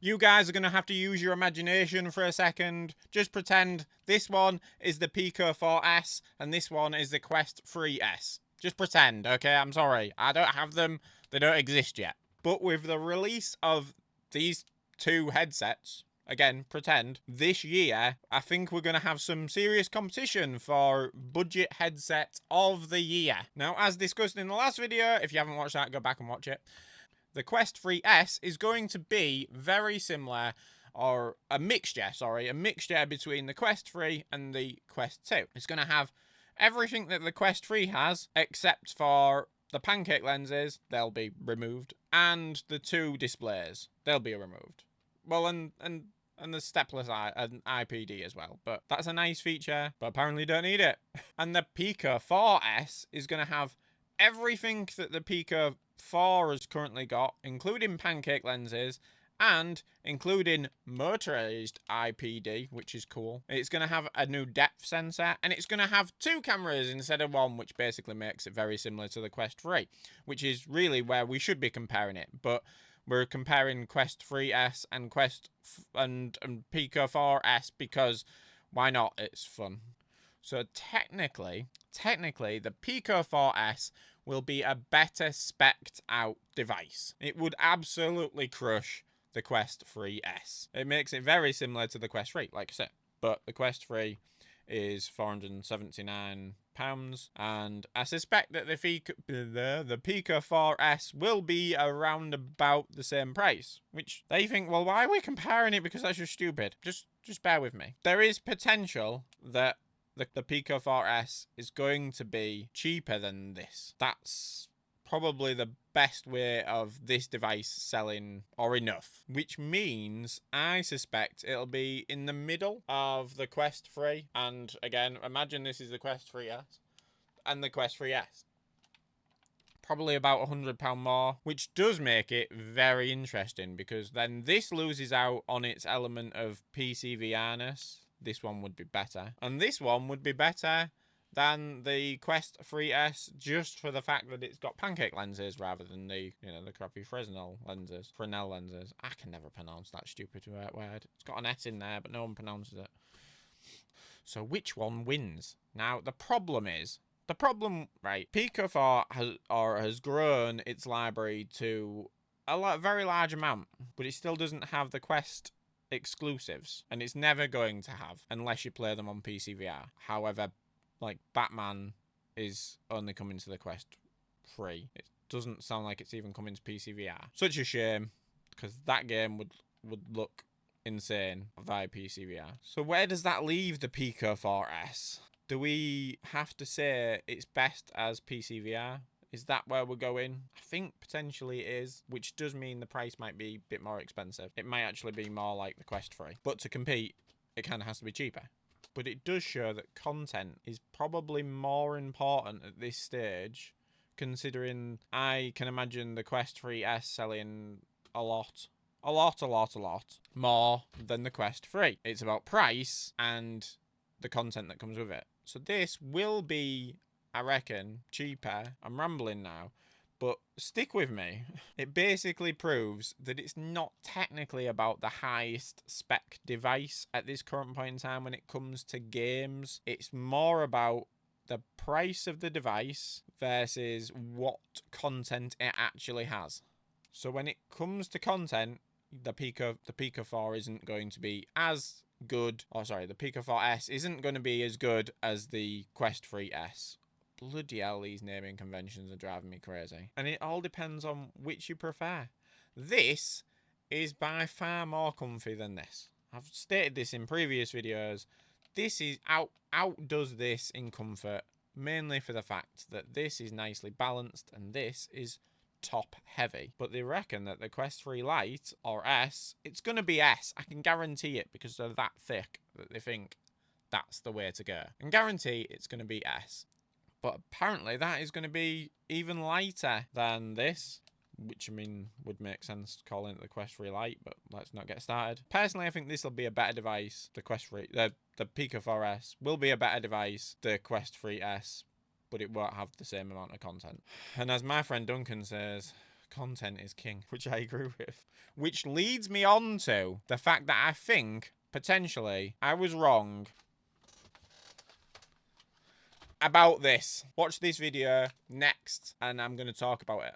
You guys are going to have to use your imagination for a second. Just pretend this one is the Pico 4S and this one is the Quest 3S. Just pretend, okay? I'm sorry. I don't have them. They don't exist yet. But with the release of these two headsets, again, pretend, this year, I think we're going to have some serious competition for budget headset of the year. Now, as discussed in the last video, if you haven't watched that, go back and watch it. The Quest 3S is going to be very similar, or a mixture between the Quest 3 and the Quest 2. It's going to have everything that the Quest 3 has, except for the pancake lenses, they'll be removed, and the two displays, they'll be removed. Well, and the stepless IPD as well, but that's a nice feature, but apparently don't need it. And the Pico 4S is going to have everything that the Pico 4 has currently got, including pancake lenses, and including motorized IPD, which is cool. It's going to have a new depth sensor, and it's going to have two cameras instead of one, which basically makes it very similar to the Quest 3, which is really where we should be comparing it. But we're comparing Quest 3S and and Pico 4S because why not? It's fun. So technically, the Pico 4S will be a better spec'd out device. It would absolutely crush the Quest 3S. It makes it very similar to the Quest 3, like I said. But the Quest 3 is £479, and I suspect that the Pico 4S will be around about the same price, which they think, well, why are we comparing it? Because that's just stupid. Just bear with me. There is potential that the Pico 4S is going to be cheaper than this. That's probably the best way of this device selling, or enough, which means I suspect it'll be in the middle of the Quest 3. And again, imagine this is the Quest 3S and the Quest 3S. Probably about £100 more, which does make it very interesting, because then this loses out on its element of PCVR-ness. This one would be better, and this one would be better than the Quest 3S, just for the fact that it's got pancake lenses rather than the crappy Fresnel lenses. I can never pronounce that stupid word. It's got an S in there, but no one pronounces it. So which one wins? Now, the problem, right, Pico 4 has grown its library to a very large amount, but it still doesn't have the Quest exclusives, and it's never going to have unless you play them on PCVR. However, like Batman is only coming to the Quest 3. It doesn't sound like it's even coming to PCVR. Such a shame, because that game would look insane via PCVR. So where does that leave the Pico 4S? Do we have to say it's best as PCVR? Is that where we're going? I think potentially it is, which does mean the price might be a bit more expensive. It might actually be more like the Quest 3. But to compete, it kind of has to be cheaper. But it does show that content is probably more important at this stage, considering I can imagine the Quest 3S selling a lot more than the Quest 3. It's about price and the content that comes with it. So this will be, I reckon, cheaper. I'm rambling now, but stick with me. It basically proves that it's not technically about the highest spec device at this current point in time when it comes to games. It's more about the price of the device versus what content it actually has. So when it comes to content, the Pico 4 isn't going to be as good, the Pico 4S isn't going to be as good as the Quest 3S. Bloody hell, these naming conventions are driving me crazy. And it all depends on which you prefer. This is by far more comfy than this. I've stated this in previous videos. This is outdoes this in comfort, mainly for the fact that this is nicely balanced and this is top heavy. But they reckon that the Quest 3 Lite, or S, it's going to be S. I can guarantee it, because they're that thick that they think that's the way to go. And guarantee it's going to be S. But apparently that is going to be even lighter than this, which, I mean, would make sense calling it the Quest 3 Lite, but let's not get started. Personally, I think this will be a better device. The Pico 4S will be a better device. The Quest 3S, but it won't have the same amount of content. And as my friend Duncan says, Content is king, which I agree with. Which leads me on to the fact that I think, potentially, I was wrong about this. Watch this video next, and I'm going to talk about it.